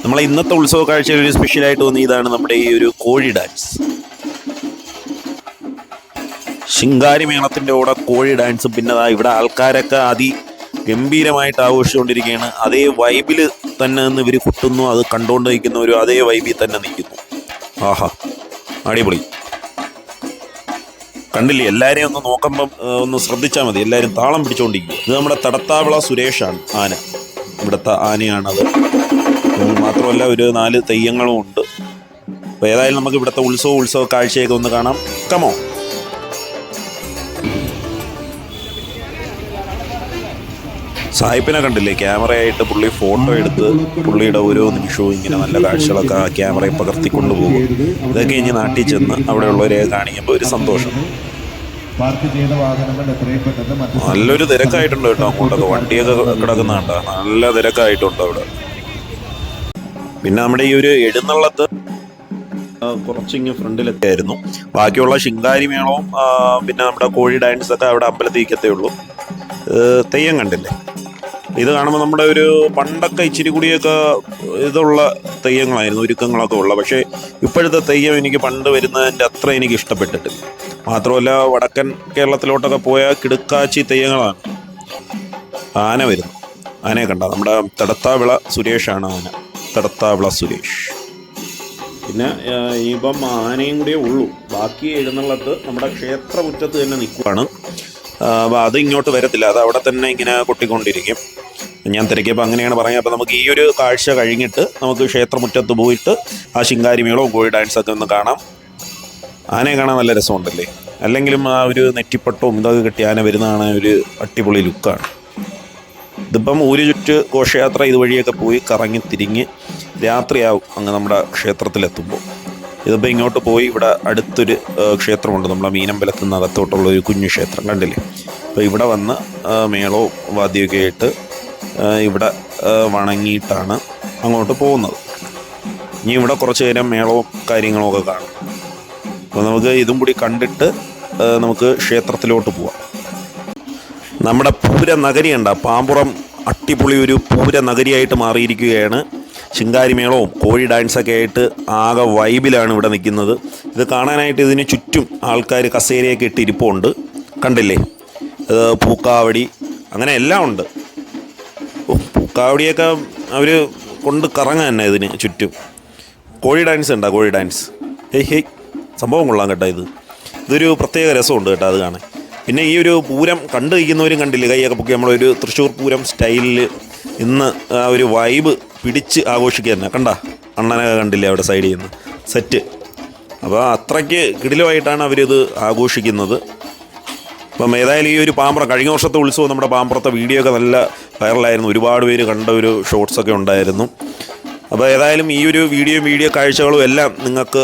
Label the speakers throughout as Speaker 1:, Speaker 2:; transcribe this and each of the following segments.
Speaker 1: നമ്മളെ ഇന്നത്തെ ഉത്സവ കാഴ്ചയിൽ ഒരു സ്പെഷ്യലായിട്ട് തോന്നിയതാണ് നമ്മുടെ ഈ ഒരു കോഴി ഡാൻസ്. ശിങ്കാരി മേളത്തിൻ്റെ കൂടെ കോഴി ഡാൻസും പിന്നെ ഇവിടെ ആൾക്കാരൊക്കെ ഗംഭീരമായിട്ട് ആഘോഷിച്ചുകൊണ്ടിരിക്കുകയാണ്. അതേ വൈബിൽ തന്നെ നിന്ന് ഇവർ കുട്ടുന്നു, അത് കണ്ടുകൊണ്ട് നിൽക്കുന്നവരും അതേ വൈബിൽ തന്നെ നിൽക്കുന്നു. ആഹാ, അടിപൊളി. കണ്ടില്ലേ, എല്ലാവരെയും ഒന്ന് നോക്കുമ്പം ഒന്ന് ശ്രദ്ധിച്ചാൽ മതി, എല്ലാവരും താളം പിടിച്ചുകൊണ്ടിരിക്കുക. ഇത് നമ്മുടെ തടത്താവിള സുരേഷാണ് ആന, ഇവിടുത്തെ ആനയാണത്. മാത്രമല്ല ഒരു 4 തെയ്യങ്ങളും ഉണ്ട്. അപ്പോൾ ഏതായാലും നമുക്ക് ഇവിടുത്തെ ഉത്സവ കാഴ്ചയൊക്കെ ഒന്ന് കാണാം. കമോ. സായിപ്പിനെ കണ്ടില്ലേ, ക്യാമറയായിട്ട് പുള്ളി ഫോട്ടോ എടുത്ത് പുള്ളിയുടെ ഓരോ നിമിഷവും ഇങ്ങനെ നല്ല കാഴ്ചകളൊക്കെ ആ ക്യാമറയെ പകർത്തിക്കൊണ്ടു പോകും. ഇതൊക്കെ ഇനി നാട്ടിൽ ചെന്ന് അവിടെയുള്ളവരെ കാണിക്കുമ്പോൾ ഒരു സന്തോഷം. നല്ലൊരു തിരക്കായിട്ടുണ്ട് കേട്ടോ, അങ്ങോട്ടൊക്കെ വണ്ടിയൊക്കെ കിടക്കുന്നുണ്ട്, നല്ല തിരക്കായിട്ടുണ്ട് അവിടെ. പിന്നെ നമ്മുടെ ഈ ഒരു എഴുന്നള്ളത്ത് കുറച്ചിങ്ങ് ഫ്രണ്ടിലൊക്കെ ആയിരുന്നു. ബാക്കിയുള്ള ശിങ്കാരി മേളവും പിന്നെ നമ്മുടെ കോഴി ഡാൻസൊക്കെ അവിടെ അമ്പലത്തിക്കത്തേ ഉള്ളൂ. തെയ്യം കണ്ടില്ലേ, ഇത് കാണുമ്പോൾ നമ്മുടെ ഒരു പണ്ടൊക്കെ ഇച്ചിരി കൂടിയൊക്കെ ഇതുള്ള തെയ്യങ്ങളായിരുന്നു, ഒരുക്കങ്ങളൊക്കെ ഉള്ള. പക്ഷേ ഇപ്പോഴത്തെ തെയ്യം എനിക്ക് പണ്ട് വരുന്നതിൻ്റെ അത്ര എനിക്ക് ഇഷ്ടപ്പെട്ടിട്ടില്ല. മാത്രമല്ല വടക്കൻ കേരളത്തിലോട്ടൊക്കെ പോയ കിടുക്കാച്ചി തെയ്യങ്ങളാണ്. ആന വരുന്നു, ആനയെ കണ്ട നമ്മുടെ തടത്താവിള സുരേഷാണ് ആന, തടത്താവിള സുരേഷ്. പിന്നെ ഇപ്പം ആനയും കൂടിയേ ഉള്ളൂ. ബാക്കി എഴുന്നള്ളത്ത് നമ്മുടെ ക്ഷേത്രമുറ്റത്ത് തന്നെ നിൽക്കുകയാണ്. അപ്പോൾ അത് ഇങ്ങോട്ട് വരത്തില്ല, അത് അവിടെ തന്നെ ഇങ്ങനെ കൊട്ടിക്കൊണ്ടിരിക്കും. ഞാൻ തിരക്കിയപ്പോൾ അങ്ങനെയാണ് പറയുക. അപ്പോൾ നമുക്ക് ഈ ഒരു കാഴ്ച കഴിഞ്ഞിട്ട് നമുക്ക് ക്ഷേത്രമുറ്റത്ത് പോയിട്ട് ആ ശിങ്കാരി മേളവും കോഴി ഡാൻസൊക്കെ ഒന്ന് കാണാം. ആനയെ കാണാൻ നല്ല രസമുണ്ടല്ലേ, അല്ലെങ്കിലും ആ ഒരു നെറ്റിപ്പട്ടവും ഇതൊക്കെ കെട്ടി ആന വരുന്നതാണ് ഒരു അടിപൊളി ലുക്കാണ്. ഇതിപ്പം ഒരു ചുറ്റ് ഘോഷയാത്ര ഇതുവഴിയൊക്കെ പോയി കറങ്ങി തിരിഞ്ഞ് രാത്രിയാവും അങ്ങ് നമ്മുടെ ക്ഷേത്രത്തിലെത്തുമ്പോൾ. ഇതിപ്പോൾ ഇങ്ങോട്ട് പോയി ഇവിടെ അടുത്തൊരു ക്ഷേത്രമുണ്ട്, നമ്മുടെ മീനമ്പലത്തിൽ നിന്ന് അകത്തോട്ടുള്ള ഒരു കുഞ്ഞു ക്ഷേത്രം കണ്ടില്ലേ. അപ്പോൾ ഇവിടെ വന്ന് മേളവും വാദ്യമൊക്കെ ആയിട്ട് ഇവിടെ വണങ്ങിയിട്ടാണ് അങ്ങോട്ട് പോകുന്നത്. ഇനി ഇവിടെ കുറച്ച് നേരം മേളവും കാര്യങ്ങളും ഒക്കെ കാണും. അപ്പോൾ നമുക്ക് ഇതും കൂടി കണ്ടിട്ട് നമുക്ക് ക്ഷേത്രത്തിലോട്ട് പോവാം. നമ്മുടെ പൂര നഗരി കണ്ട, പാമ്പുറം അട്ടിപ്പൊളി ഒരു പൂര നഗരിയായിട്ട് മാറിയിരിക്കുകയാണ്. ശിങ്കാരിമേളവും കോഴി ഡാൻസൊക്കെ ആയിട്ട് ആകെ വൈബിലാണ് ഇവിടെ നിൽക്കുന്നത്. ഇത് കാണാനായിട്ട് ഇതിന് ചുറ്റും ആൾക്കാർ കസേരയൊക്കെ ഇട്ട് ഇരിപ്പുണ്ട്, കണ്ടില്ലേ. പൂക്കാവടി അങ്ങനെ എല്ലാം ഉണ്ട്. പൂക്കാവടിയൊക്കെ അവർ കൊണ്ട് കറങ്ങാൻ തന്നെ ഇതിന് ചുറ്റും. കോഴി ഡാൻസ് ഉണ്ടോ, കോഴി ഡാൻസ്, ഹേയ് സംഭവം കൊള്ളാം കേട്ടോ. ഇതൊരു പ്രത്യേക രസമുണ്ട് കേട്ടോ അത് കാണാൻ. പിന്നെ ഈ ഒരു പൂരം കണ്ടു നിൽക്കുന്നവരും കണ്ടില്ലേ, കൈയൊക്കെ പൊക്കി നമ്മളൊരു തൃശ്ശൂർ പൂരം സ്റ്റൈലിൽ ഇന്ന് ആ ഒരു വൈബ് പിടിച്ച് ആഘോഷിക്കുക തന്നെ. കണ്ട അണ്ണനൊക്കെ കണ്ടില്ലേ അവിടെ സൈഡിൽ നിന്ന് സെറ്റ്. അപ്പോൾ അത്രയ്ക്ക് കിടിലമായിട്ടാണ് അവരിത് ആഘോഷിക്കുന്നത്. അപ്പം ഏതായാലും ഈ ഒരു പാമ്പ്രം, കഴിഞ്ഞ വർഷത്തെ ഉത്സവം നമ്മുടെ പാമ്പ്രത്തെ വീഡിയോ ഒക്കെ നല്ല വൈറലായിരുന്നു, ഒരുപാട് പേര് കണ്ട ഒരു ഷോർട്സൊക്കെ ഉണ്ടായിരുന്നു. അപ്പോൾ ഏതായാലും ഈ ഒരു വീഡിയോ കാഴ്ചകളും എല്ലാം നിങ്ങൾക്ക്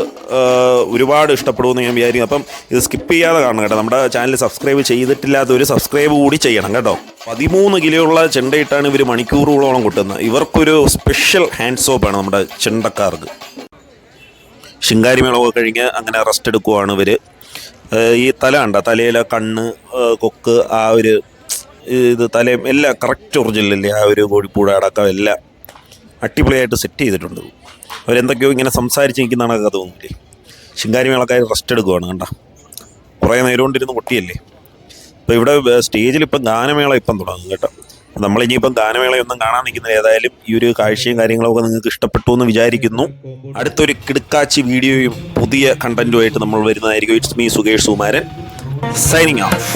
Speaker 1: ഒരുപാട് ഇഷ്ടപ്പെടുമെന്ന് ഞാൻ വിചാരിക്കും. അപ്പം ഇത് സ്കിപ്പ് ചെയ്യാതെ കാണണം കേട്ടോ. നമ്മുടെ ചാനൽ സബ്സ്ക്രൈബ് ചെയ്തിട്ടില്ലാത്തവർ സബ്സ്ക്രൈബ് കൂടി ചെയ്യണം കേട്ടോ. 13 കിലോയുള്ള ചെണ്ടയിട്ടാണ് ഇവർ മണിക്കൂറുകളോളം കൊട്ടുന്നത്. ഇവർക്കൊരു സ്പെഷ്യൽ ഹാൻഡ് സോപ്പാണ് നമ്മുടെ ചെണ്ടക്കാർക്ക്. ശിങ്കാരിമേളമൊക്കെ കഴിഞ്ഞ് അങ്ങനെ റെസ്റ്റ് എടുക്കുവാണ് ഇവർ. ഈ തല കണ്ട, തലയിലെ കണ്ണ്, കൊക്ക്, ആ ഒരു ഇത് തലയും എല്ലാം കറക്റ്റ് ഒറിജിനലല്ലേ, ആ ഒരു കോഴിപ്പൂട അടക്കം എല്ലാം അടിപൊളിയായിട്ട് സെറ്റ് ചെയ്തിട്ടുണ്ട്. അവരെന്തൊക്കെയോ ഇങ്ങനെ സംസാരിച്ച് നിൽക്കുന്നതാണൊക്കെ തോന്നില്ലേ. ശിങ്കാരിമേളക്കാർ റെസ്റ്റ് എടുക്കുവാണ് കണ്ട, കുറേ നേരം കൊണ്ടിരുന്ന് പൊട്ടിയല്ലേ. ഇപ്പോൾ ഇവിടെ സ്റ്റേജിൽ ഇപ്പം ഗാനമേള ഇപ്പം തുടങ്ങും കേട്ടോ. നമ്മളിനിയിപ്പം ഗാനമേളയൊന്നും കാണാൻ നിൽക്കുന്നില്ല. ഏതായാലും ഈ ഒരു കാഴ്ചയും കാര്യങ്ങളൊക്കെ നിങ്ങൾക്ക് ഇഷ്ടപ്പെട്ടു എന്ന് വിചാരിക്കുന്നു. അടുത്തൊരു കിടുക്കാച്ചി വീഡിയോയും പുതിയ കണ്ടൻറ്റുമായിട്ട് നമ്മൾ വരുന്നതായിരിക്കും. It's me Sukesh Sumaran, signing off.